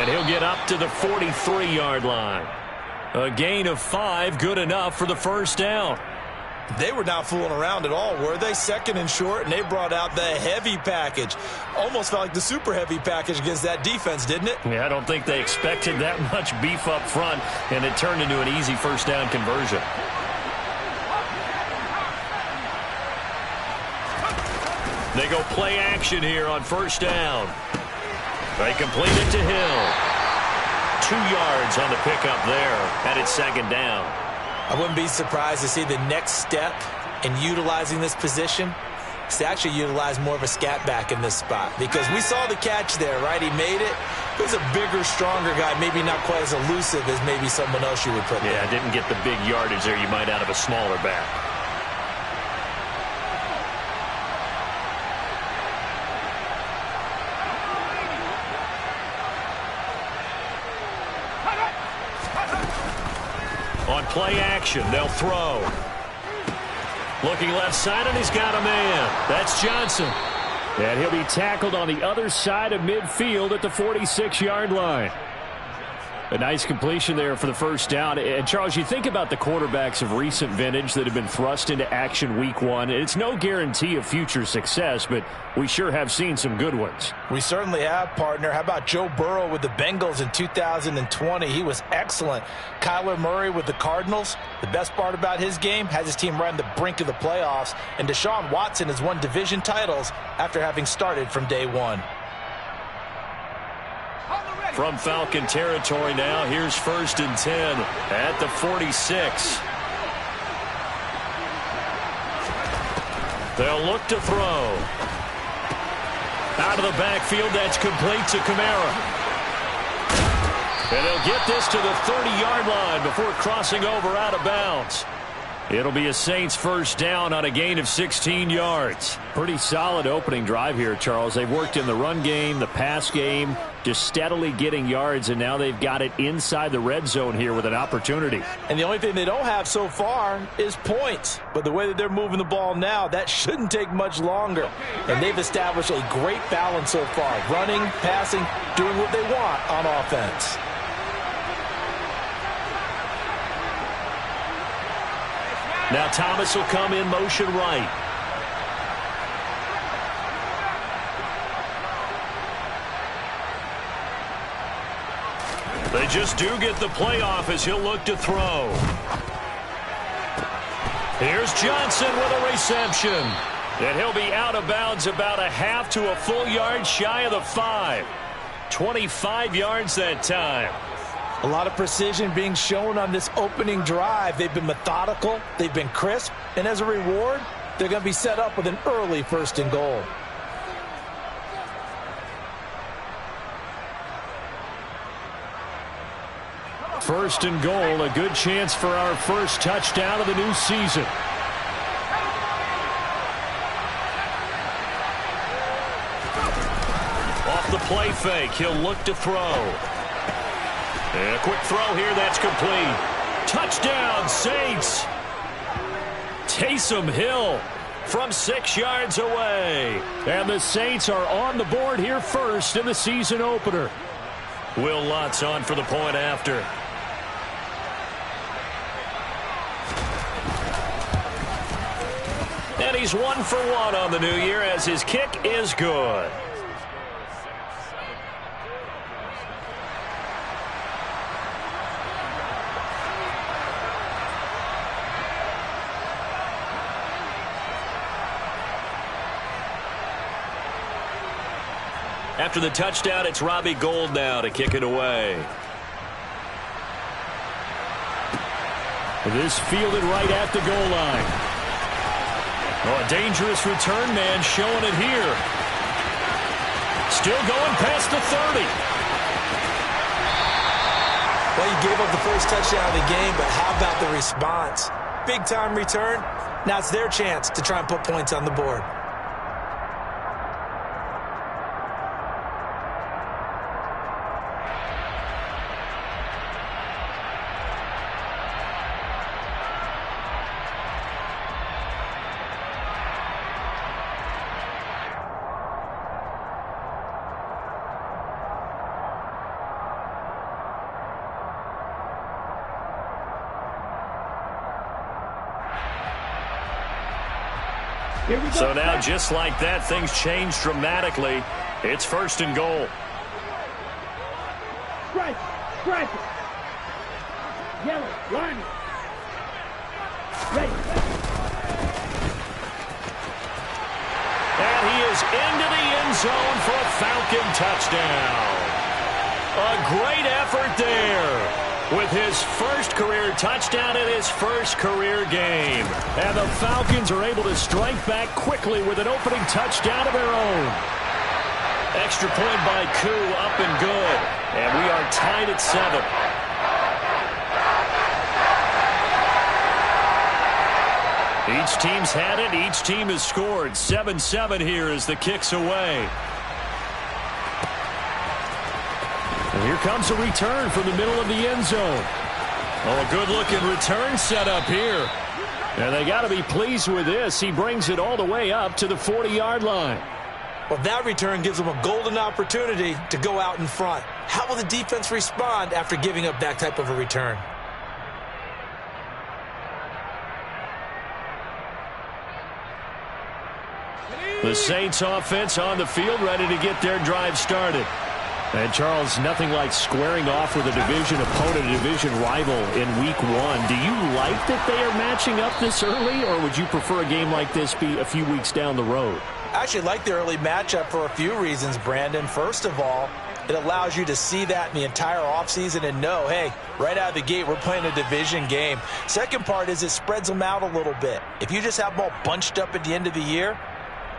he'll get up to the 43-yard line. A gain of 5, good enough for the first down. They were not fooling around at all, were they? Second and short, and they brought out the heavy package. Almost felt like the super heavy package against that defense, didn't it? Yeah, I don't think they expected that much beef up front, and it turned into an easy first down conversion. They go play action here on first down. They complete it to Hill. 2 yards on the pickup there, and it's second down. I wouldn't be surprised to see the next step in utilizing this position is to actually utilize more of a scat back in this spot, because we saw the catch there, right? He made it. He was a bigger, stronger guy, maybe not quite as elusive as maybe someone else you would put there. Yeah, didn't get the big yardage there you might out of a smaller back. On play action, they'll throw. Looking left side, and he's got a man. That's Johnson. And he'll be tackled on the other side of midfield at the 46-yard line. A nice completion there for the first down. And, Charles, you think about the quarterbacks of recent vintage that have been thrust into action week one. It's no guarantee of future success, but we sure have seen some good ones. We certainly have, partner. How about Joe Burrow with the Bengals in 2020? He was excellent. Kyler Murray with the Cardinals. The best part about his game, has his team right on the brink of the playoffs. And Deshaun Watson has won division titles after having started from day one. From Falcon territory now, here's 1st and 10 at the 46. They'll look to throw. Out of the backfield, that's complete to Kamara. And they'll get this to the 30-yard line before crossing over out of bounds. It'll be a Saints first down on a gain of 16 yards. Pretty solid opening drive here, Charles. They've worked in the run game, the pass game, just steadily getting yards, and now they've got it inside the red zone here with an opportunity. And the only thing they don't have so far is points. But the way that they're moving the ball now, that shouldn't take much longer. And they've established a great balance so far. Running, passing, doing what they want on offense. Now Thomas will come in motion right. They just do get the playoff as he'll look to throw. Here's Johnson with a reception. And he'll be out of bounds about a half to a full yard shy of the 5. 25 yards that time. A lot of precision being shown on this opening drive. They've been methodical, they've been crisp, and as a reward, they're going to be set up with an early 1st and goal. First and goal, a good chance for our first touchdown of the new season. Off the play fake, he'll look to throw. And a quick throw here, that's complete. Touchdown, Saints. Taysom Hill from 6 yards away. And the Saints are on the board here first in the season opener. Will Lutz on for the point after. And he's 1 for 1 on the new year as his kick is good. After the touchdown, it's Robbie Gould now to kick it away. This fielded right at the goal line. Oh, a dangerous return man showing it here. Still going past the 30. Well, you gave up the first touchdown of the game, but how about the response? Big-time return. Now it's their chance to try and put points on the board. So now, just like that, things change dramatically. It's 1st and goal. Strike it. Yellow, line it. Ready. And he is into the end zone for a Falcon touchdown. A great effort there with his first career touchdown in his first career game. And the Falcons are able to strike back quickly with an opening touchdown of their own. Extra point by Koo, up and good. And we are tied at 7. Each team's had it. Each team has scored. 7-7 here as the kick's away. And here comes a return from the middle of the end zone. Oh, a good-looking return set up here. And they got to be pleased with this. He brings it all the way up to the 40-yard line. Well, that return gives them a golden opportunity to go out in front. How will the defense respond after giving up that type of a return? The Saints offense on the field, ready to get their drive started. And, Charles, nothing like squaring off with a division opponent, a division rival in Week 1. Do you like that they are matching up this early, or would you prefer a game like this be a few weeks down the road? I actually like the early matchup for a few reasons, Brandon. First of all, it allows you to see that in the entire offseason and know, hey, right out of the gate, we're playing a division game. Second part is it spreads them out a little bit. If you just have them all bunched up at the end of the year,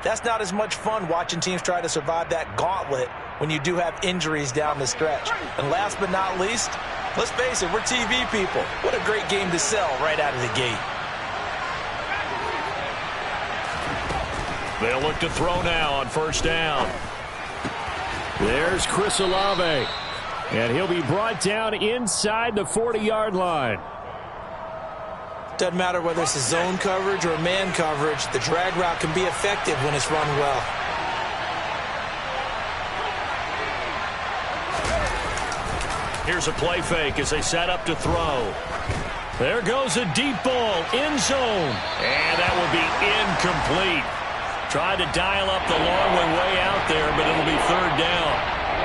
that's not as much fun watching teams try to survive that gauntlet when you do have injuries down the stretch. And last but not least, let's face it, we're TV people. What a great game to sell right out of the gate. They'll look to throw now on 1st down. There's Chris Olave. And he'll be brought down inside the 40-yard line. Doesn't matter whether it's a zone coverage or a man coverage, the drag route can be effective when it's run well. Here's a play fake as they set up to throw. There goes a deep ball, end zone. And that will be incomplete. Tried to dial up the long one way out there, but it'll be 3rd down.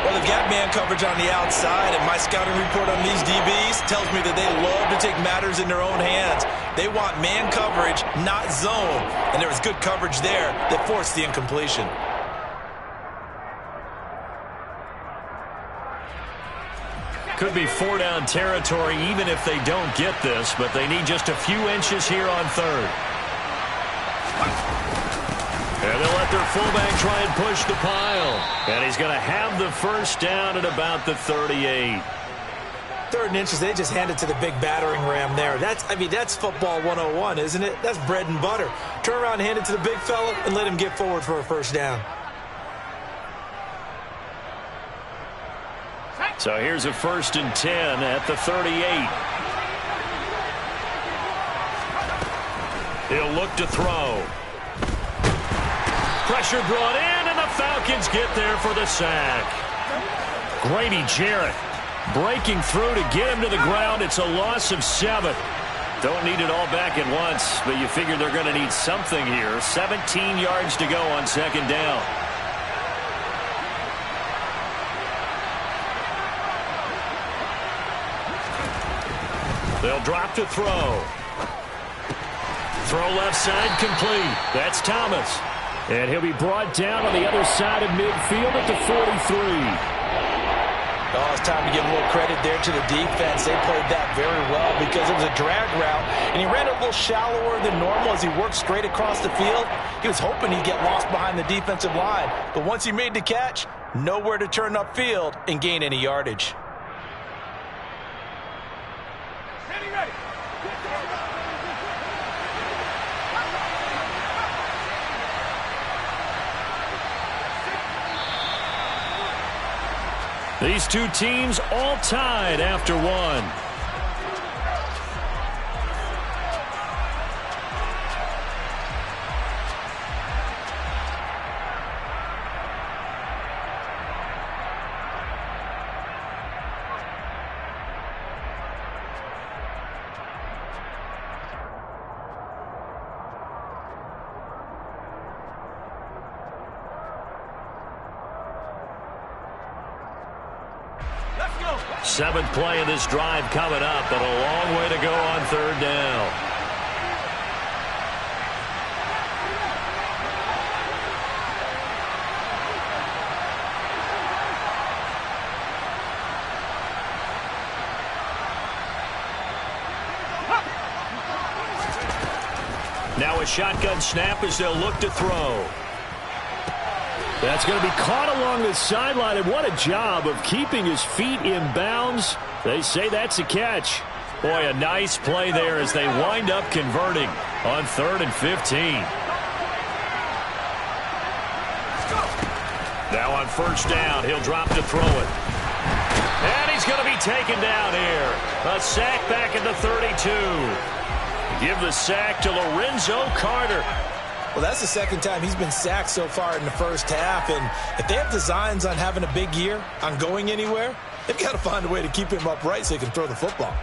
Well, they've got man coverage on the outside, and my scouting report on these DBs tells me that they love to take matters in their own hands. They want man coverage, not zone, and there was good coverage there that forced the incompletion. Could be 4-down territory even if they don't get this, but they need just a few inches here on 3rd. And they'll let their fullback try and push the pile. And he's going to have the 1st down at about the 38. 3rd and inches, they just hand it to the big battering ram there. That's football 101, isn't it? That's bread and butter. Turn around and hand it to the big fella and let him get forward for a 1st down. So here's a 1st and 10 at the 38. He'll look to throw. Pressure brought in, and the Falcons get there for the sack. Grady Jarrett breaking through to get him to the ground. It's a loss of 7. Don't need it all back at once, but you figure they're going to need something here. 17 yards to go on 2nd down. They'll drop to throw. Throw left side complete. That's Thomas. And he'll be brought down on the other side of midfield at the 43. Oh, it's time to give a little credit there to the defense. They played that very well because it was a drag route, and he ran a little shallower than normal as he worked straight across the field. He was hoping he'd get lost behind the defensive line, but once he made the catch, nowhere to turn upfield and gain any yardage. These two teams all tied after 1. Seventh play of this drive coming up, but a long way to go on third down. Now a shotgun snap as they'll look to throw. That's going to be caught along the sideline, and what a job of keeping his feet in bounds. They say that's a catch. Boy, a nice play there as they wind up converting on 3rd and 15. Now on first down, he'll drop to throw it. And he's going to be taken down here. A sack back at the 32. Give the sack to Lorenzo Carter. Well, that's the second time he's been sacked so far in the first half. And if they have designs on having a big year, on going anywhere, they've got to find a way to keep him upright so he can throw the football.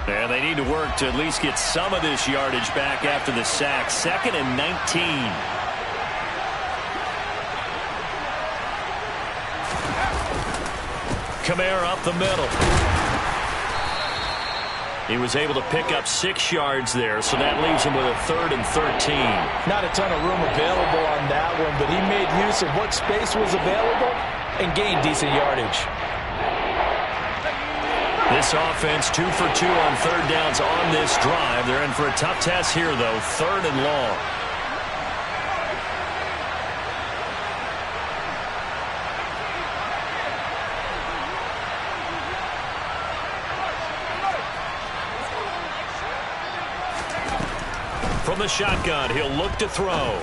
And they need to work to at least get some of this yardage back after the sack. 2nd and 19. Kamara up the middle. He was able to pick up 6 yards there, so that leaves him with a 3rd and 13. Not a ton of room available on that one, but he made use of what space was available and gained decent yardage. This offense 2 for 2 on third downs on this drive. They're in for a tough test here, though. 3rd and long. From the shotgun, he'll look to throw.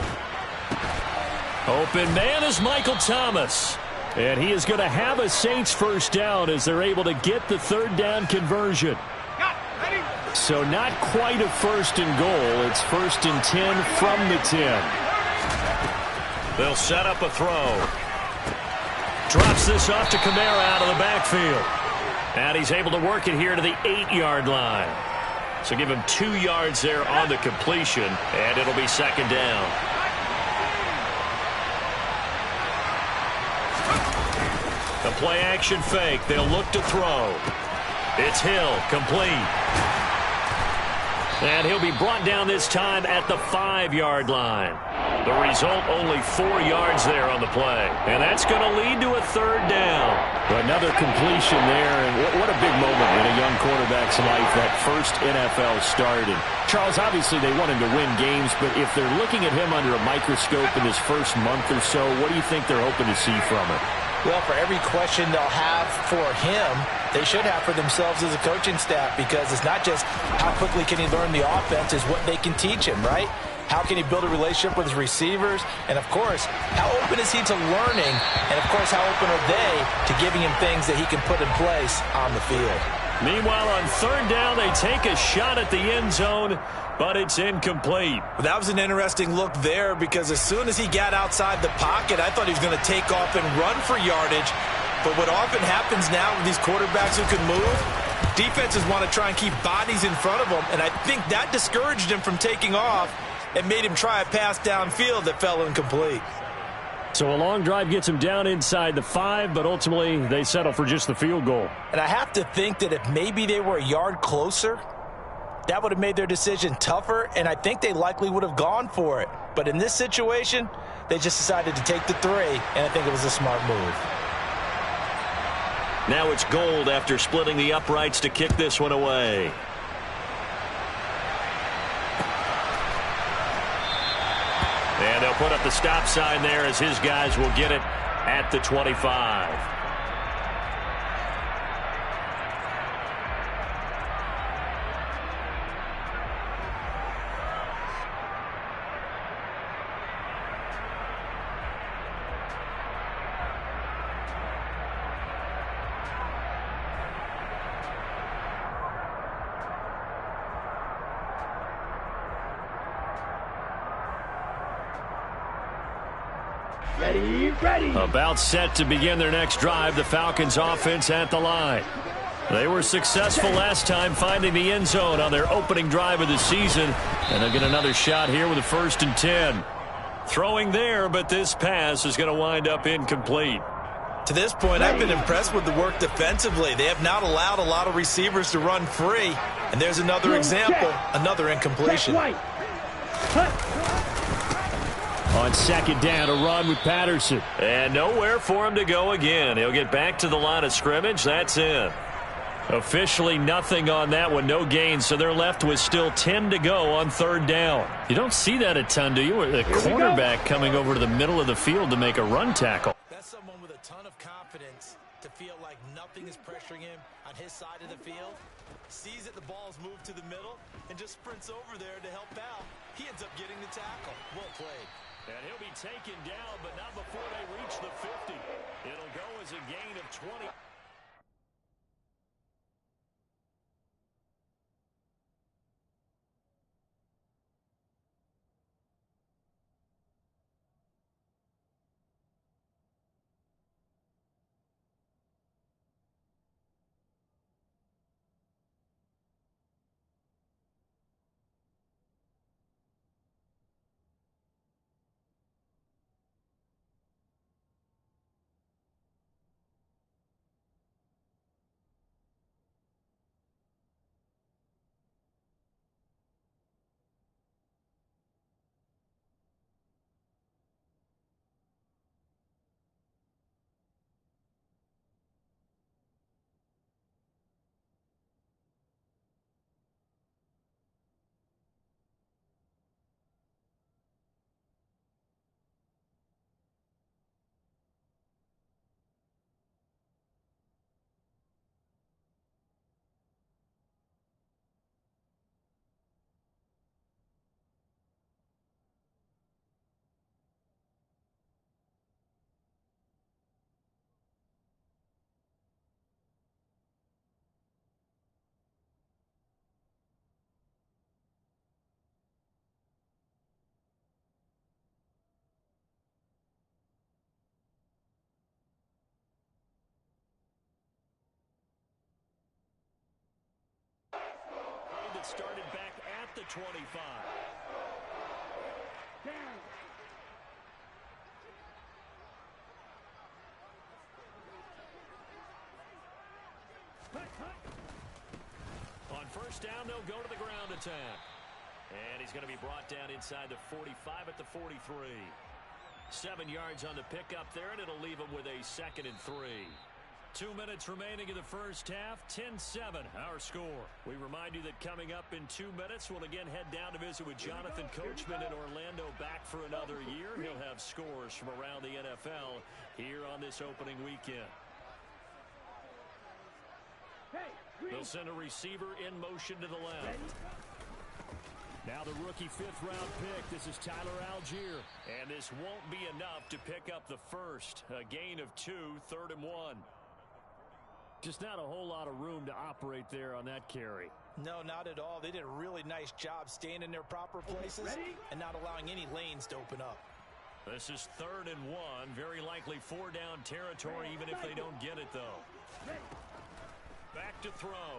Open man is Michael Thomas. And he is going to have a Saints first down as they're able to get the 3rd down conversion. So not quite a 1st and goal. It's 1st and 10 from the 10. They'll set up a throw. Drops this off to Kamara out of the backfield. And he's able to work it here to the 8-yard line. So give him 2 yards there on the completion, and it'll be 2nd down. The play action fake. They'll look to throw. It's Hill, complete. And he'll be brought down this time at the 5-yard line. The result, only 4 yards there on the play. And that's going to lead to a 3rd down. Another completion there, and what a big moment in a young quarterback's life, that first NFL start. And Charles, obviously they want him to win games, but if they're looking at him under a microscope in his first month or so, what do you think they're hoping to see from him? Well, for every question they'll have for him, they should have for themselves as a coaching staff, because it's not just how quickly can he learn the offense, it's what they can teach him, right? How can he build a relationship with his receivers? And, of course, how open is he to learning? And, of course, how open are they to giving him things that he can put in place on the field? Meanwhile, on 3rd down, they take a shot at the end zone, but it's incomplete. That was an interesting look there, because as soon as he got outside the pocket, I thought he was going to take off and run for yardage. But what often happens now with these quarterbacks who can move, defenses want to try and keep bodies in front of them, and I think that discouraged him from taking off and made him try a pass downfield that fell incomplete. So a long drive gets him down inside the 5, but ultimately they settle for just the field goal. And I have to think that if maybe they were a yard closer, that would have made their decision tougher, and I think they likely would have gone for it. But in this situation, they just decided to take the 3, and I think it was a smart move. Now it's Gold after splitting the uprights to kick this one away. And they'll put up the stop sign there as his guys will get it at the 25. Ready. About set to begin their next drive, the Falcons offense at the line. They were successful last time finding the end zone on their opening drive of the season, and they'll get another shot here with a 1st and 10. Throwing there, but this pass is going to wind up incomplete. To this point, I've been impressed with the work defensively. They have not allowed a lot of receivers to run free. And there's another example, another incompletion. On second down, a run with Patterson. And nowhere for him to go again. He'll get back to the line of scrimmage. That's it. Officially nothing on that one, no gain, so they're left with still 10 to go on third down. You don't see that a ton, do you? The cornerback coming over to the middle of the field to make a run tackle. That's someone with a ton of confidence to feel like nothing is pressuring him on his side of the field. Sees that the ball's moved to the middle and just sprints over there to help out. He ends up getting the tackle. Well played. And he'll be taken down, but not before they reach the 50. It'll go as a gain of 20. That started back at the 25. On first down, they'll go to the ground attack. And he's going to be brought down inside the 45 at the 43. 7 yards on the pickup there, and it'll leave him with a 2nd and 3. 2 minutes remaining in the first half, 10-7, our score. We remind you that coming up in 2 minutes, we'll again head down to visit with Jonathan Coachman in Orlando, back for another year. He'll have scores from around the NFL here on this opening weekend. They'll send a receiver in motion to the left. Now the rookie 5th-round pick. This is Tyler Algier. And this won't be enough to pick up the first. A gain of 2, 3rd and 1. Just not a whole lot of room to operate there on that carry. No, not at all. They did a really nice job staying in their proper places and not allowing any lanes to open up. This is 3rd and 1. Very likely 4-down territory, even if they don't get it, though. Back to throw.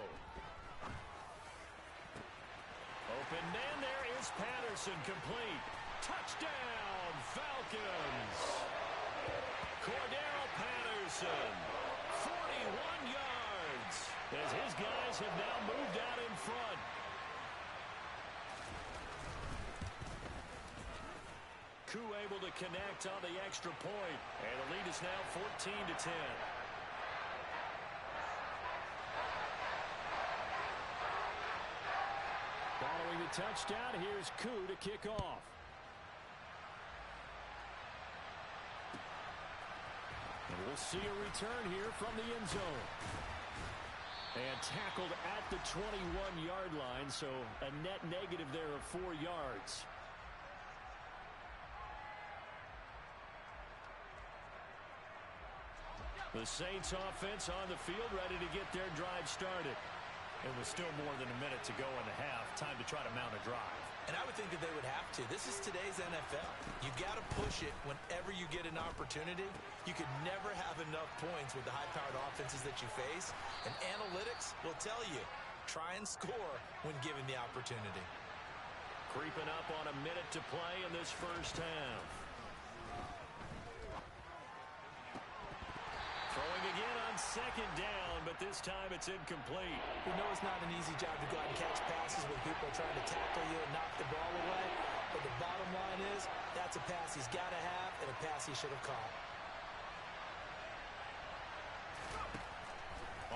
Open man, there is Patterson, complete. Touchdown, Falcons. Cordero Patterson, 41 yards, as his guys have now moved out in front. Koo able to connect on the extra point, and the lead is now 14-10. Following the touchdown, here's Koo to kick off. And we'll see a return here from the end zone. And tackled at the 21-yard line, so a net negative there of 4 yards. The Saints offense on the field, ready to get their drive started. It was still more than a minute to go in the half. Time to try to mount a drive. And I would think that they would have to. This is today's NFL. You've got to push it whenever you get an opportunity. You could never have enough points with the high-powered offenses that you face. And analytics will tell you, try and score when given the opportunity. Creeping up on a minute to play in this first half. but this time it's incomplete. We know it's not an easy job to go out and catch passes when people are trying to tackle you and knock the ball away. But the bottom line is, that's a pass he's got to have and a pass he should have caught.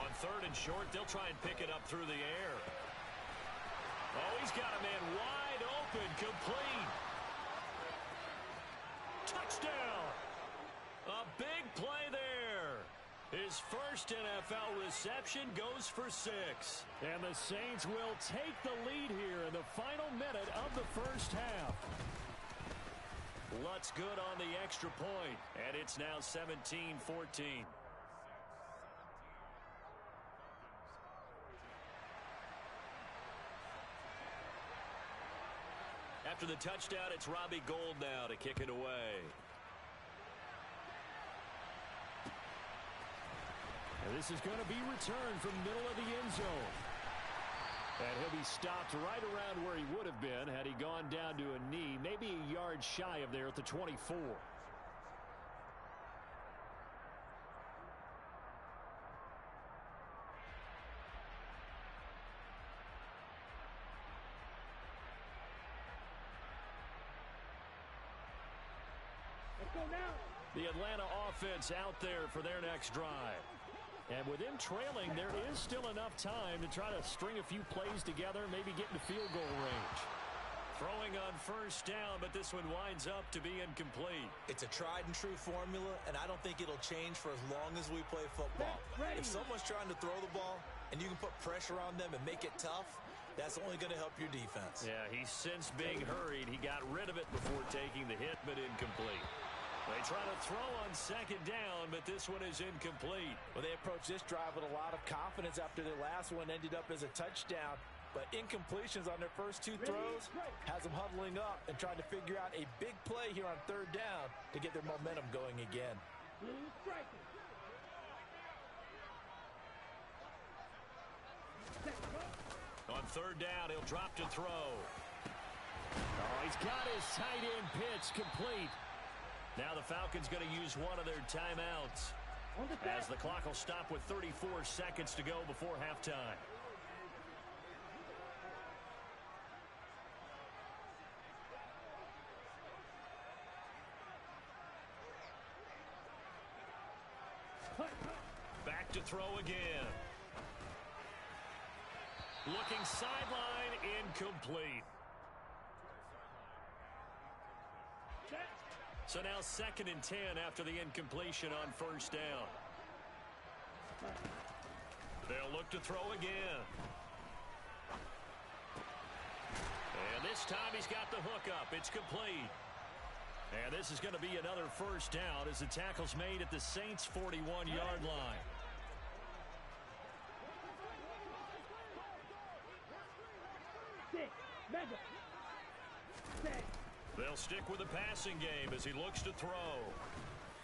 On 3rd and short, they'll try and pick it up through the air. Oh, he's got a man wide open, complete. Touchdown! A big play there. His first NFL reception goes for 6. And the Saints will take the lead here in the final minute of the first half. Lutz good on the extra point, and it's now 17-14. After the touchdown, it's Robbie Gould now to kick it away. And this is going to be returned from middle of the end zone. And he'll be stopped right around where he would have been had he gone down to a knee, maybe a yard shy of there at the 24. Let's go now. The Atlanta offense out there for their next drive. And with them trailing, there is still enough time to try to string a few plays together, maybe get into field goal range. Throwing on first down, but this one winds up to be incomplete. It's a tried and true formula, and I don't think it'll change for as long as we play football. If someone's trying to throw the ball and you can put pressure on them and make it tough, that's only going to help your defense. Yeah, he's since being hurried. He got rid of it before taking the hit, but incomplete. They try to throw on second down, but this one is incomplete. Well, they approached this drive with a lot of confidence after their last one ended up as a touchdown. But incompletions on their first 2 throws has them huddling up and trying to figure out a big play here on 3rd down to get their momentum going again. On 3rd down, he'll drop to throw. Oh, he's got his tight end pitch complete. Now the Falcons going to use one of their timeouts as the clock will stop with 34 seconds to go before halftime. Back to throw again. Looking sideline, incomplete. So now 2nd and 10 after the incompletion on first down. They'll look to throw again. And this time he's got the hook up. It's complete. And this is going to be another first down as the tackle's made at the Saints' 41-yard line. They'll stick with the passing game as he looks to throw.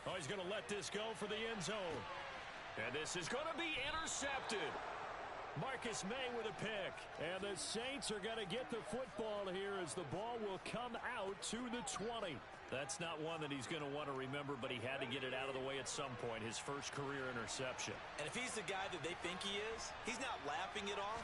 Oh, he's going to let this go for the end zone. And this is going to be intercepted. Marcus May with a pick. And the Saints are going to get the football here as the ball will come out to the 20. That's not one that he's going to want to remember, but he had to get it out of the way at some point, his first career interception. And if he's the guy that they think he is, he's not laughing it off,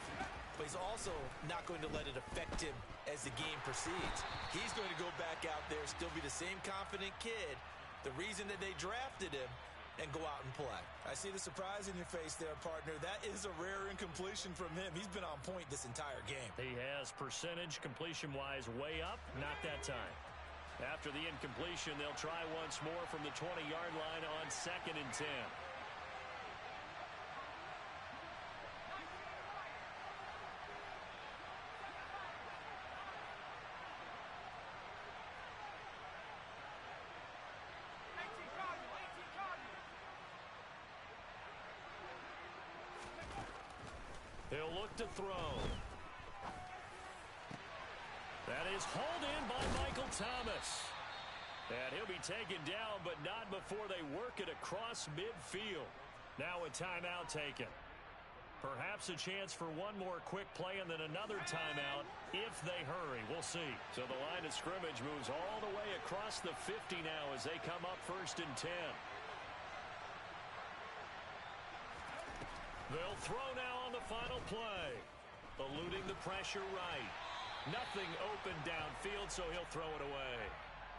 but he's also not going to let it affect him as the game proceeds. He's going to go back out there, still be the same confident kid, the reason that they drafted him, and go out and play. I see the surprise in your face there, partner. That is a rare incompletion from him. He's been on point this entire game. He has percentage completion-wise way up, not that time. After the incompletion, they'll try once more from the 20-yard line on 2nd and 10. He'll look to throw. That is hauled in by Michael Thomas. And he'll be taken down, but not before they work it across midfield. Now a timeout taken. Perhaps a chance for one more quick play and then another timeout if they hurry. We'll see. So the line of scrimmage moves all the way across the 50 now as they come up 1st and 10. They'll throw now on the final play. Eluding the pressure right. Nothing open downfield, so he'll throw it away.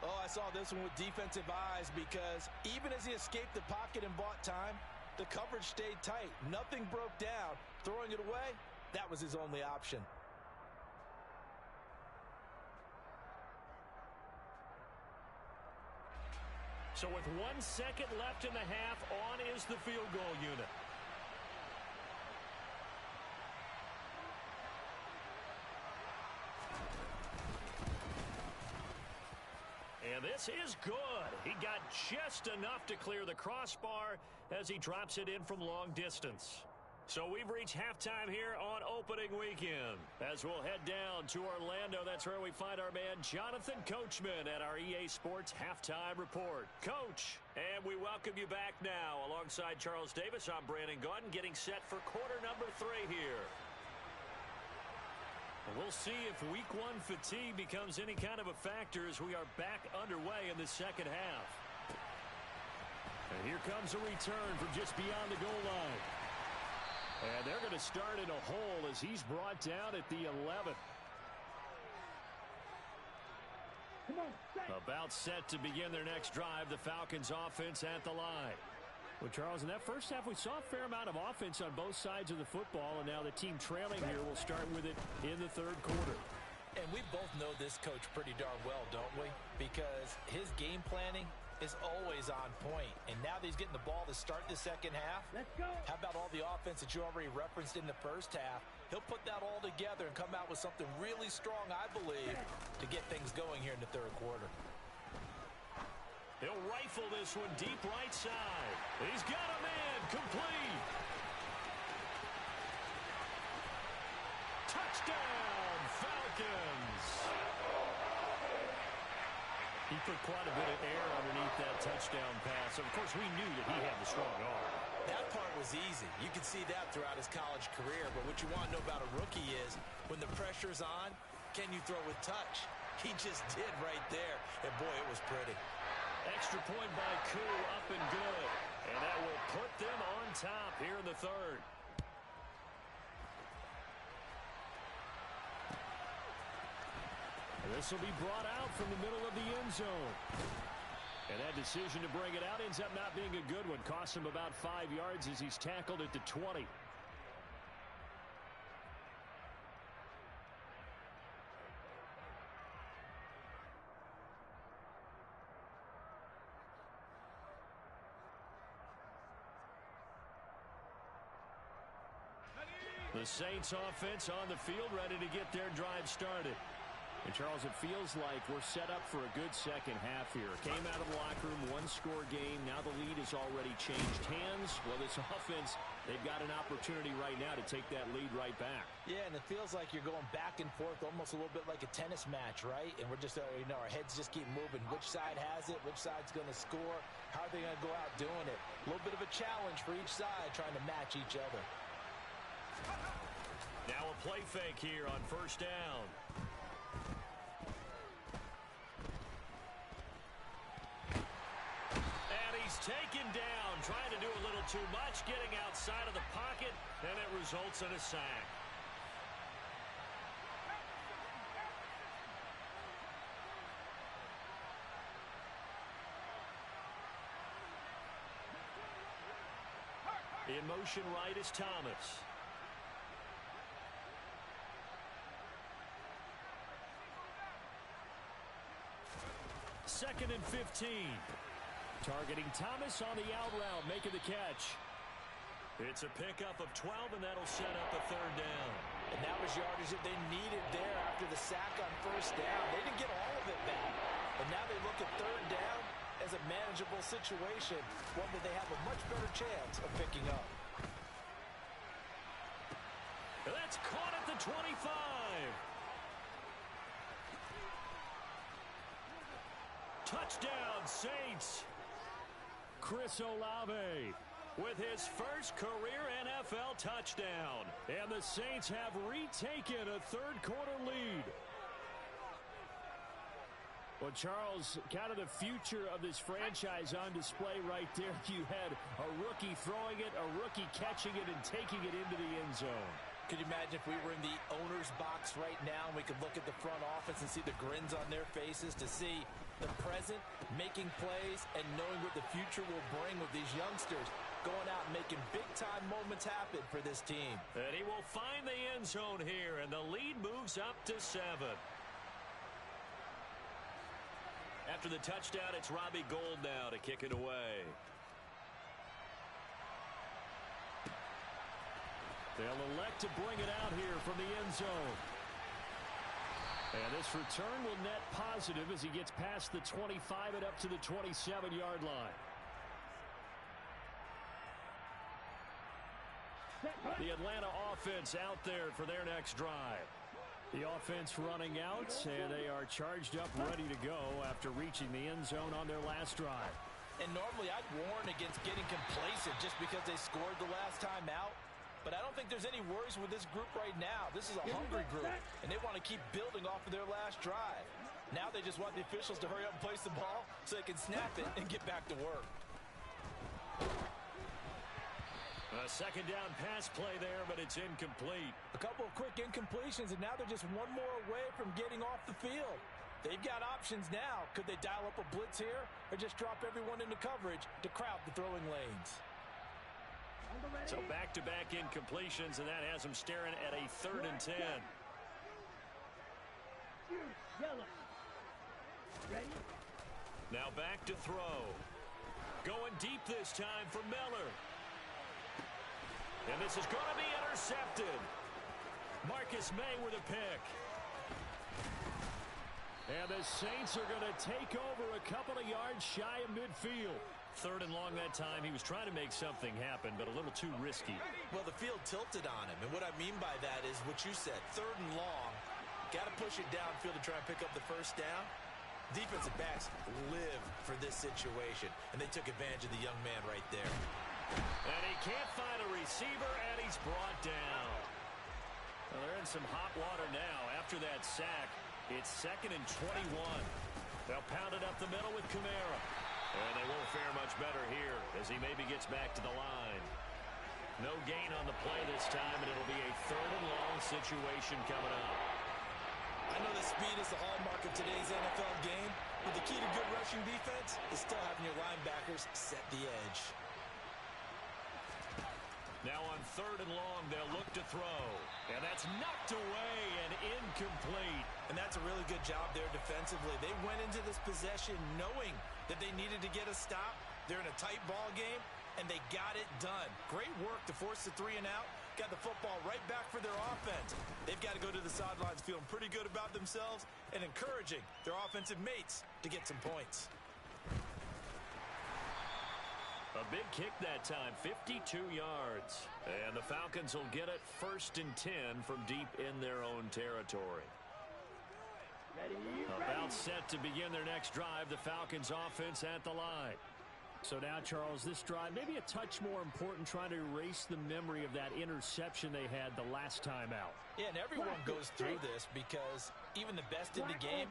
Oh, I saw this one with defensive eyes because even as he escaped the pocket and bought time, the coverage stayed tight. Nothing broke down. Throwing it away, that was his only option. So with 1 second left in the half, on is the field goal unit. And this is good. He got just enough to clear the crossbar as he drops it in from long distance. So we've reached halftime here on opening weekend. As we'll head down to Orlando, that's where we find our man Jonathan Coachman at our EA Sports Halftime Report. Coach, and we welcome you back now. Alongside Charles Davis, I'm Brandon Gaudin, getting set for quarter number 3 here. And we'll see if week 1 fatigue becomes any kind of a factor as we are back underway in the second half. And here comes a return from just beyond the goal line. And they're going to start in a hole as he's brought down at the 11. Come on, About set to begin their next drive, the Falcons offense at the line. Well, Charles, in that first half, we saw a fair amount of offense on both sides of the football, and now the team trailing here will start with it in the third quarter. And we both know this coach pretty darn well, don't we? Because his game planning is always on point. And now that he's getting the ball to start the second half, let's go. How about all the offense that you already referenced in the first half? He'll put that all together and come out with something really strong, I believe, to get things going here in the third quarter. He'll rifle this one deep right side. He's got a man complete. Touchdown, Falcons. He put quite a bit of air underneath that touchdown pass. Of course, we knew that he had the strong arm. That part was easy. You can see that throughout his college career. But what you want to know about a rookie is when the pressure's on, can you throw with touch? He just did right there. And, boy, it was pretty. Extra point by Koo, up and good. And that will put them on top here in the third. And this will be brought out from the middle of the end zone. And that decision to bring it out ends up not being a good one. Costs him about 5 yards as he's tackled at the 20. The Saints offense on the field, ready to get their drive started. And, Charles, it feels like we're set up for a good second half here. Came out of the locker room, one-score game. Now the lead has already changed hands. Well, this offense, they've got an opportunity right now to take that lead right back. Yeah, and it feels like you're going back and forth almost a little bit like a tennis match, right? And we're just, our heads just keep moving. Which side has it? Which side's going to score? How are they going to go out doing it? A little bit of a challenge for each side trying to match each other. Now a play fake here on first down. And he's taken down, trying to do a little too much, getting outside of the pocket, and it results in a sack. In motion right is Thomas. Second and 15. Targeting Thomas on the out route, making the catch. It's a pickup of 12, and that'll set up a third down. And that was yardage that they needed there after the sack on first down. They didn't get all of it back. But now they look at third down as a manageable situation, one that they have a much better chance of picking up. That's caught at the 25. Touchdown, Saints. Chris Olave with his first career NFL touchdown. And the Saints have retaken a third quarter lead. Well, Charles, kind of the future of this franchise on display right there. You had a rookie throwing it, a rookie catching it, and taking it into the end zone. Could you imagine if we were in the owner's box right now and we could look at the front office and see the grins on their faces, to see the present making plays and knowing what the future will bring with these youngsters going out and making big-time moments happen for this team. And he will find the end zone here, and the lead moves up to 7. After the touchdown, it's Robbie Gould now to kick it away. They'll elect to bring it out here from the end zone. And this return will net positive as he gets past the 25 and up to the 27-yard line. The Atlanta offense out there for their next drive. The offense running out, and they are charged up, ready to go after reaching the end zone on their last drive. And normally I'd warn against getting complacent just because they scored the last time out. But I don't think there's any worries with this group right now. This is a hungry group, and they want to keep building off of their last drive. Now they just want the officials to hurry up and place the ball so they can snap it and get back to work. A second down pass play there, but it's incomplete. A couple of quick incompletions, and now they're just one more away from getting off the field. They've got options now. Could they dial up a blitz here or just drop everyone into coverage to crowd the throwing lanes? So back-to-back incompletions, and that has them staring at a 3rd and 10. Yellow. Ready? Now back to throw. Going deep this time for Miller. And this is going to be intercepted. Marcus May with a pick. And the Saints are going to take over a couple of yards shy of midfield. 3rd and long that time. He was trying to make something happen, but a little too risky. Well, the field tilted on him, and what I mean by that is what you said. 3rd and long. Got to push it downfield to try and pick up the first down. Defensive backs live for this situation, and they took advantage of the young man right there. And he can't find a receiver, and he's brought down. Well, they're in some hot water now. After that sack, it's 2nd and 21. They'll pound it up the middle with Kamara. And they won't fare much better here as he maybe gets back to the line. No gain on the play this time, and it'll be a 3rd and long situation coming up. I know that speed is the hallmark of today's NFL game, but the key to good rushing defense is still having your linebackers set the edge. Now on 3rd and long, they'll look to throw. And that's knocked away and incomplete. And that's a really good job there defensively. They went into this possession knowing that they needed to get a stop. They're in a tight ball game, and they got it done. Great work to force the 3 and out. Got the football right back for their offense. They've got to go to the sidelines feeling pretty good about themselves and encouraging their offensive mates to get some points. A big kick that time, 52 yards. And the Falcons will get it 1st and 10 from deep in their own territory. About set to begin their next drive, the Falcons offense at the line. So now, Charles, this drive maybe a touch more important, trying to erase the memory of that interception they had the last time out. Yeah, and everyone goes through this because even the best in the game,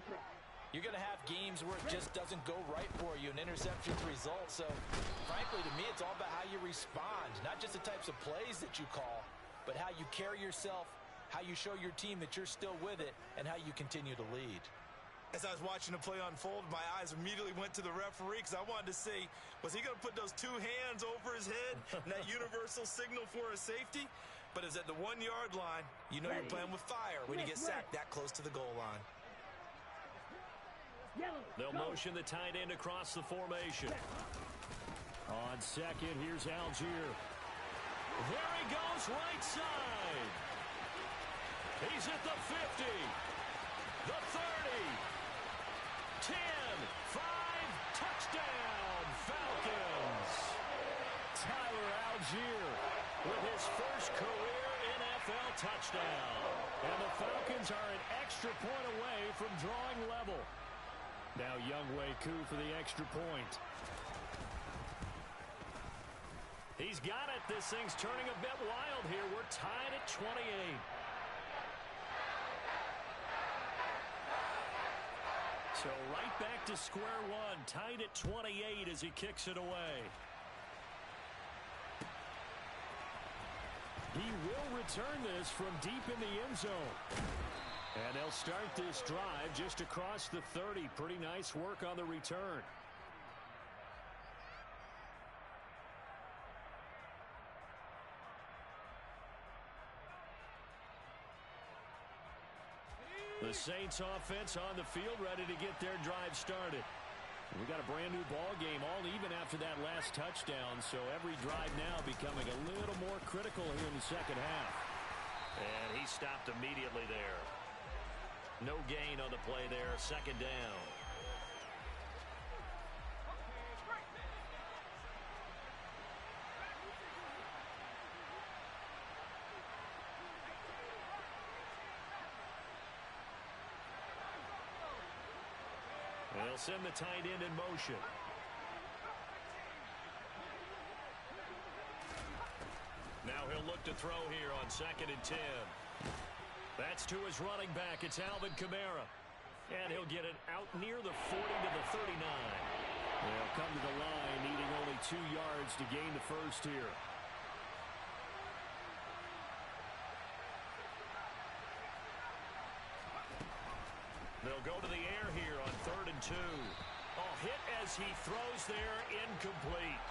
you're going to have games where it just doesn't go right for you, and interceptions result. So, frankly, to me, it's all about how you respond, not just the types of plays that you call, but how you carry yourself, how you show your team that you're still with it, and how you continue to lead. As I was watching the play unfold, my eyes immediately went to the referee because I wanted to see, was he going to put those 2 hands over his head and that universal signal for a safety? But it's at the 1-yard line. You know you're playing with fire when you get sacked that close to the goal line. They'll motion the tight end across the formation. On 2nd, here's Algier. There he goes, right side. He's at the 50, the 30, 10, 5, touchdown, Falcons. Tyler Algier with his first career NFL touchdown. And the Falcons are an extra point away from drawing level. Now Younghoe Koo for the extra point. He's got it. This thing's turning a bit wild here. We're tied at 28. So right back to square one, tied at 28 as he kicks it away. He will return this from deep in the end zone. And they'll start this drive just across the 30. Pretty nice work on the return. The Saints offense on the field, ready to get their drive started. We got a brand new ball game, all even after that last touchdown, so every drive now becoming a little more critical here in the second half. And he stopped immediately there. No gain on the play there, second down. They'll send the tight end in motion. Now he'll look to throw here on 2nd and 10. That's to his running back. It's Alvin Kamara. And he'll get it out near the 40 to the 39. They'll come to the line, needing only 2 yards to gain the first here. They'll go to the air here on 3rd and 2. Oh, hit as he throws there, incomplete.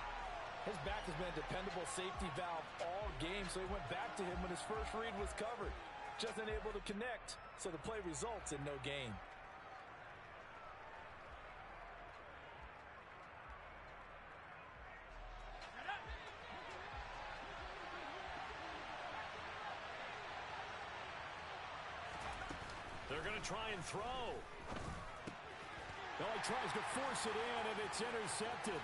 His back has been a dependable safety valve all game, so he went back to him when his first read was covered. Just unable to connect, so the play results in no gain. They're going to try and throw. Oh, he tries to force it in, and it's intercepted.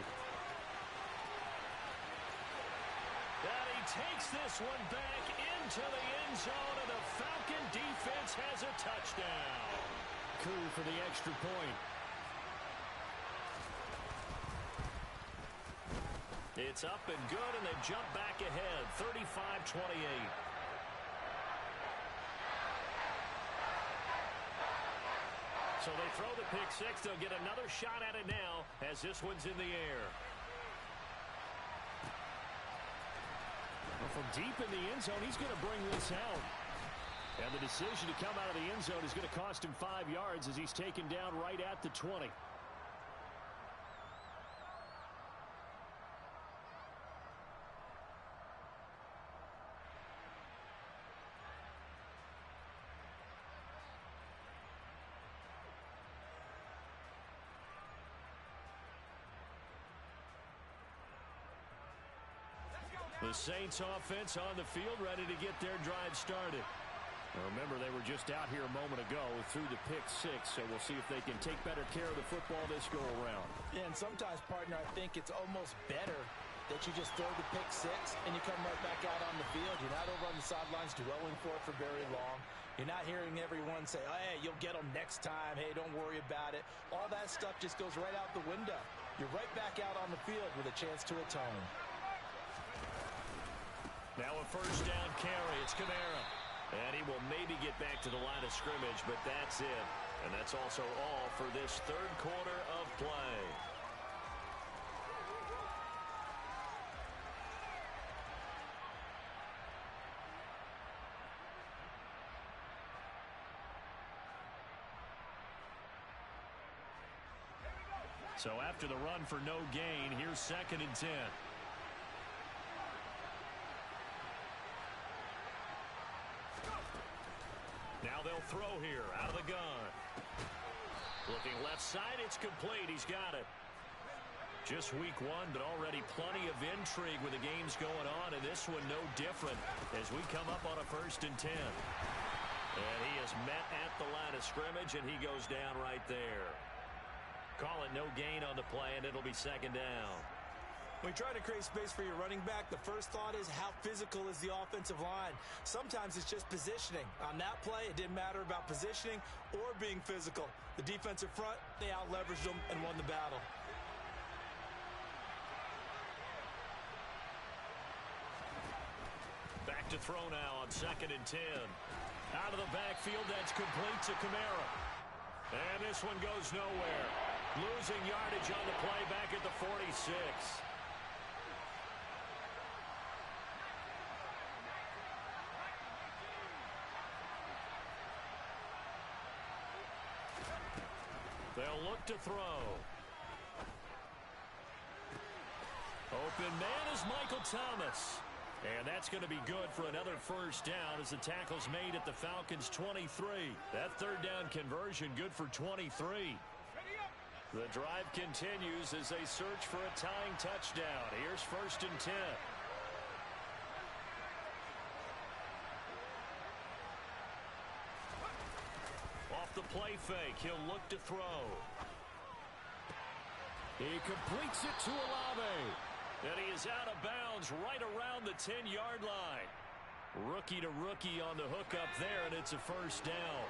And he takes this one back into the end zone, and the Falcon defense has a touchdown. Coup for the extra point. It's up and good, and they jump back ahead, 35-28. So they throw the pick six. They'll get another shot at it now as this one's in the air. Well, from deep in the end zone, he's going to bring this out. And the decision to come out of the end zone is going to cost him 5 yards as he's taken down right at the 20. The Saints offense on the field, ready to get their drive started. Now remember, they were just out here a moment ago through the pick six, so we'll see if they can take better care of the football this go-around. Yeah, and sometimes, partner, I think it's almost better that you just throw the pick six and you come right back out on the field. You're not over on the sidelines dwelling for it for very long. You're not hearing everyone say, oh, hey, you'll get them next time. Hey, don't worry about it. All that stuff just goes right out the window. You're right back out on the field with a chance to atone. Now a first down carry. It's Kamara. And he will maybe get back to the line of scrimmage, but that's it. And that's also all for this third quarter of play. So after the run for no gain, here's 2nd and 10. Now they'll throw here out of the gun. Looking left side, it's complete. He's got it. Just week one, but already plenty of intrigue with the games going on, and this one no different as we come up on a 1st and 10. And he is met at the line of scrimmage, and he goes down right there. Call it no gain on the play, and it'll be 2nd down. When you try to create space for your running back, the first thought is how physical is the offensive line. Sometimes it's just positioning. On that play, it didn't matter about positioning or being physical. The defensive front, they out-leveraged them and won the battle. Back to throw now on 2nd and 10. Out of the backfield, that's complete to Kamara. And this one goes nowhere. Losing yardage on the play back at the 46. They'll look to throw. Open man is Michael Thomas. And that's going to be good for another first down as the tackle's made at the Falcons' 23. That third down conversion good for 23. The drive continues as they search for a tying touchdown. Here's 1st and 10. Off the play fake, he'll look to throw. He completes it to Olave. And he is out of bounds right around the 10-yard line. Rookie to rookie on the hook up there, and it's a first down.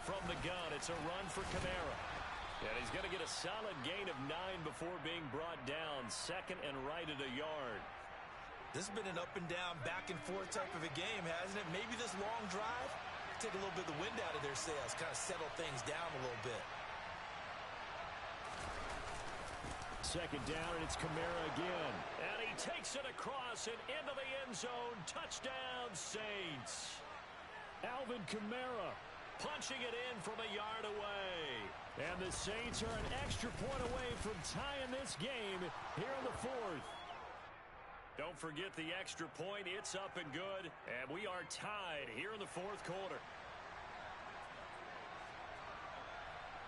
From the gun, it's a run for Kamara. And he's going to get a solid gain of 9 before being brought down. 2nd and right at a yard. This has been an up and down, back and forth type of a game, hasn't it? Maybe this long drive, take a little bit of the wind out of their sails, kind of settle things down a little bit. 2nd down, and it's Kamara again. And he takes it across and into the end zone. Touchdown, Saints. Alvin Kamara punching it in from a yard away. And the Saints are an extra point away from tying this game here in the 4th. Don't forget the extra point. It's up and good. And we are tied here in the 4th quarter.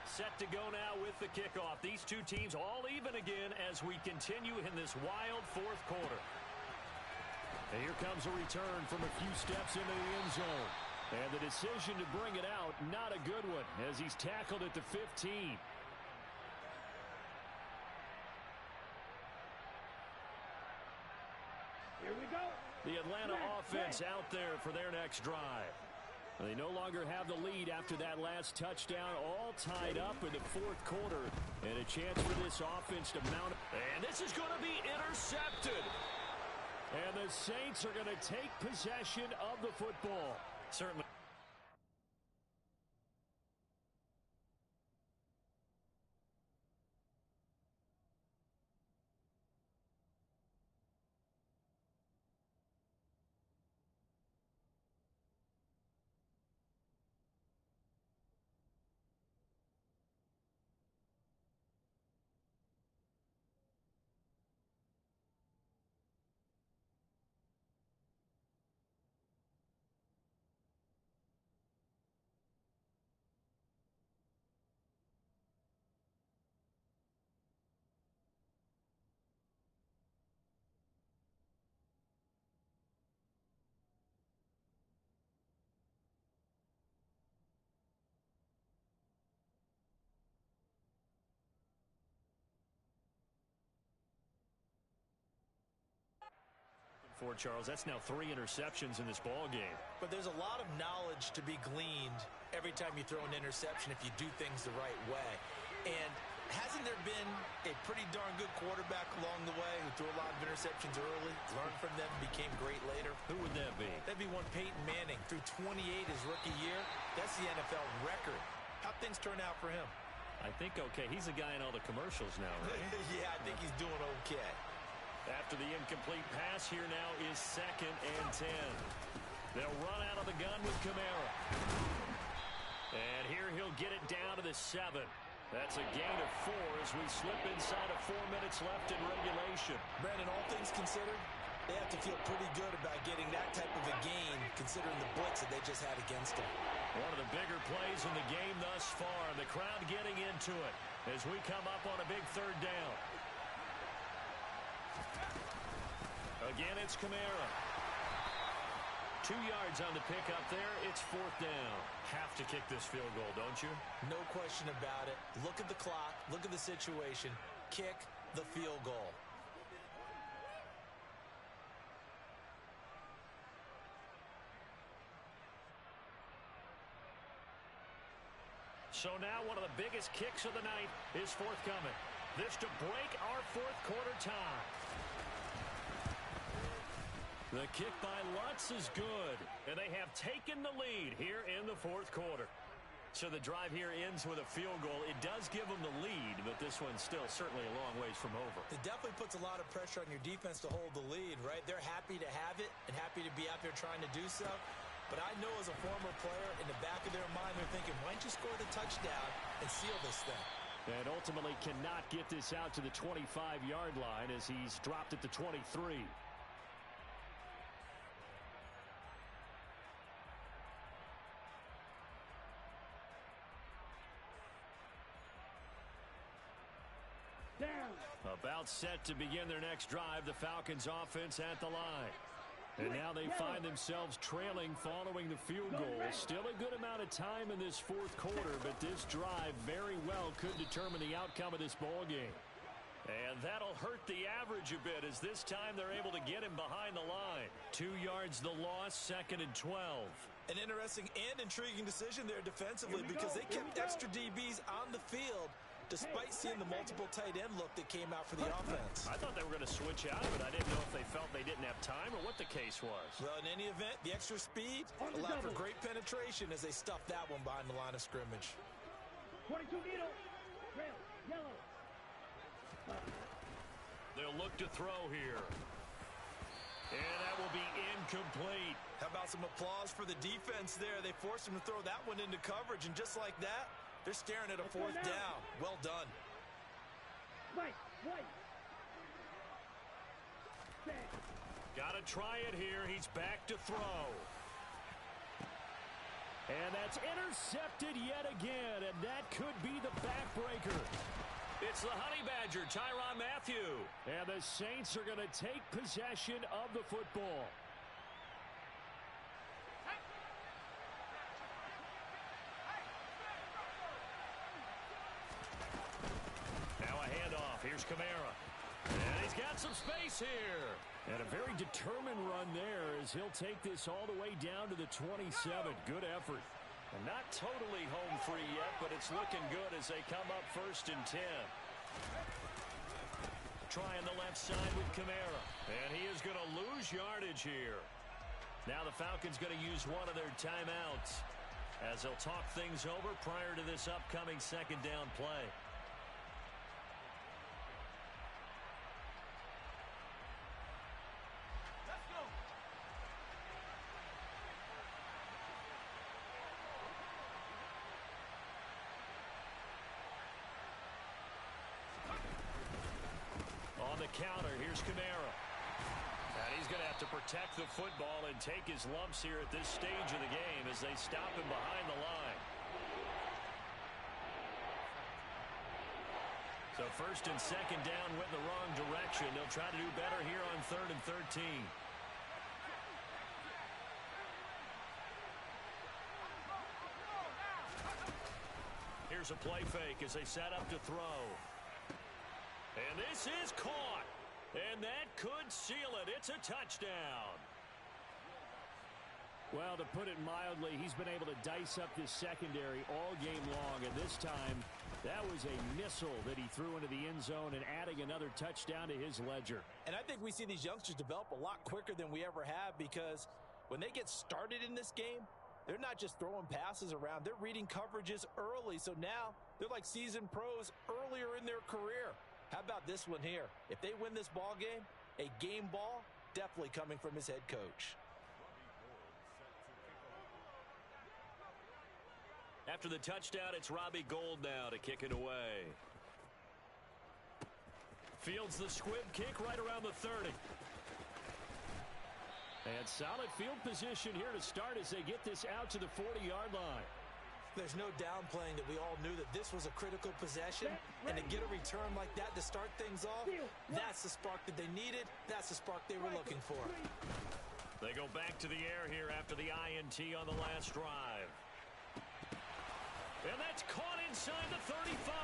Set to go now with the kickoff. These two teams all even again as we continue in this wild 4th quarter. And here comes a return from a few steps into the end zone. And the decision to bring it out, not a good one, as he's tackled at the 15. Here we go. The Atlanta offense out there for their next drive. They no longer have the lead after that last touchdown, all tied up in the 4th quarter. And a chance for this offense to mount. And this is going to be intercepted. And the Saints are going to take possession of the football. Certainly. For Charles, that's now 3 interceptions in this ball game. But there's a lot of knowledge to be gleaned every time you throw an interception if you do things the right way. And hasn't there been a pretty darn good quarterback along the way who threw a lot of interceptions early, learned from them, became great later? Who would that be? That'd be one Peyton Manning. Threw 28 his rookie year. That's the NFL record. How'd things turn out for him? I think okay. He's the guy in all the commercials now, right? Yeah, I think he's doing okay. After the incomplete pass, here now is 2nd and 10. They'll run out of the gun with Kamara. And here he'll get it down to the 7. That's a gain of 4 as we slip inside of 4 minutes left in regulation. Brandon, all things considered, they have to feel pretty good about getting that type of a gain considering the blitz that they just had against them. One of the bigger plays in the game thus far. The crowd getting into it as we come up on a big 3rd down. Again, it's Kamara. 2 yards on the pickup there. It's 4th down. Have to kick this field goal, don't you? No question about it. Look at the clock. Look at the situation. Kick the field goal. So now one of the biggest kicks of the night is forthcoming. This to break our 4th quarter tie. The kick by Lutz is good, and they have taken the lead here in the fourth quarter. So the drive here ends with a field goal. It does give them the lead, but this one's still certainly a long ways from over. It definitely puts a lot of pressure on your defense to hold the lead, right? They're happy to have it and happy to be out there trying to do so. But I know as a former player, in the back of their mind, they're thinking, why don't you score the touchdown and seal this thing? And ultimately cannot get this out to the 25-yard line as he's dropped at the 23. Down. About set to begin their next drive, the Falcons offense at the line. And now they find themselves trailing following the field goal. Still a good amount of time in this fourth quarter, but this drive very well could determine the outcome of this ball game. And that'll hurt the average a bit as this time they're able to get him behind the line. 2 yards the loss, 2nd and 12. An interesting and intriguing decision there defensively because they kept extra DBs on the field despite seeing the multiple tight end look that came out for the offense. I thought they were going to switch out of it. I didn't know if they felt they didn't have time or what the case was. Well, in any event, the extra speed allowed for great penetration as they stuffed that one behind the line of scrimmage. 22 needle. Red, yellow. They'll look to throw here. And that will be incomplete. How about some applause for the defense there? They forced him to throw that one into coverage, and just like that, they're staring at a fourth down. Well done. White. Got to try it here. He's back to throw. And that's intercepted yet again, and that could be the backbreaker. It's the Honey Badger, Tyrann Mathieu. And the Saints are going to take possession of the football. Now a handoff. Here's Kamara. And he's got some space here. And a very determined run there as he'll take this all the way down to the 27. Good effort. And not totally home free yet, but it's looking good as they come up 1st and 10. Trying the left side with Kamara. And he is going to lose yardage here. Now the Falcons going to use one of their timeouts as they'll talk things over prior to this upcoming 2nd down play. On the counter, here's Kamara. And he's going to have to protect the football and take his lumps here at this stage of the game as they stop him behind the line. So 1st and 2nd down went in the wrong direction. They'll try to do better here on 3rd and 13. Here's a play fake as they set up to throw. And this is caught. And that could seal it. It's a touchdown. Well, to put it mildly, he's been able to dice up this secondary all game long. And this time, that was a missile that he threw into the end zone and adding another touchdown to his ledger. And I think we see these youngsters develop a lot quicker than we ever have because when they get started in this game, they're not just throwing passes around. They're reading coverages early. So now they're like seasoned pros earlier in their career. How about this one here? If they win this ball game, a game ball definitely coming from his head coach. After the touchdown, it's Robbie Gould now to kick it away. Fields the squib kick right around the 30. And solid field position here to start as they get this out to the 40-yard line. There's no downplaying that we all knew that this was a critical possession, and to get a return like that to start things off, that's the spark that they needed. That's the spark they were looking for. They go back to the air here after the INT on the last drive. And that's caught inside the 35.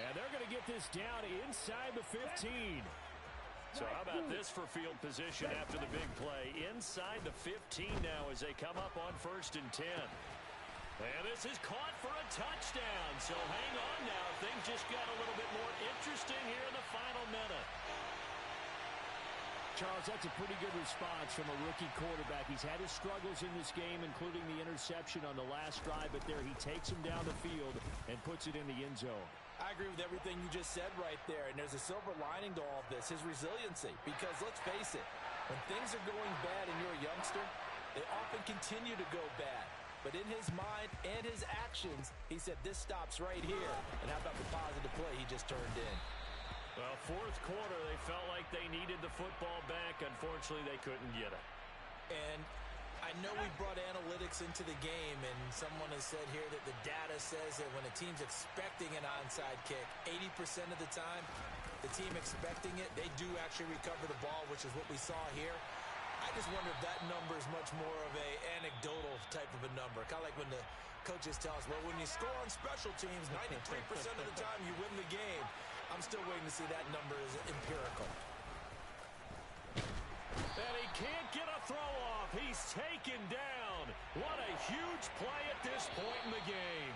And they're going to get this down inside the 15. So how about this for field position after the big play? Inside the 15 now as they come up on 1st and 10. And this is caught for a touchdown. So hang on now. Things just got a little bit more interesting here in the final minute. Charles, that's a pretty good response from a rookie quarterback. He's had his struggles in this game, including the interception on the last drive, but there he takes him down the field and puts it in the end zone. I agree with everything you just said right there, and there's a silver lining to all of this, his resiliency. Because let's face it, when things are going bad and you're a youngster, they often continue to go bad. But in his mind and his actions, he said, this stops right here. And how about the positive play he just turned in? Well, fourth quarter, they felt like they needed the football back. Unfortunately, they couldn't get it. And I know we brought analytics into the game, and someone has said here that the data says that when a team's expecting an onside kick, 80% of the time, the team expecting it, they do actually recover the ball, which is what we saw here. I just wonder if that number is much more of a anecdotal type of a number. Kind of like when the coaches tell us, well, when you score on special teams, 93% of the time you win the game. I'm still waiting to see that number is empirical. And he can't get a throw off. He's taken down. What a huge play at this point in the game.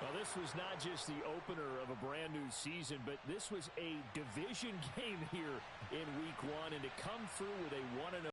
Well, this was not just the opener of a brand new season, but this was a division game here in week 1. And to come through with a 1-0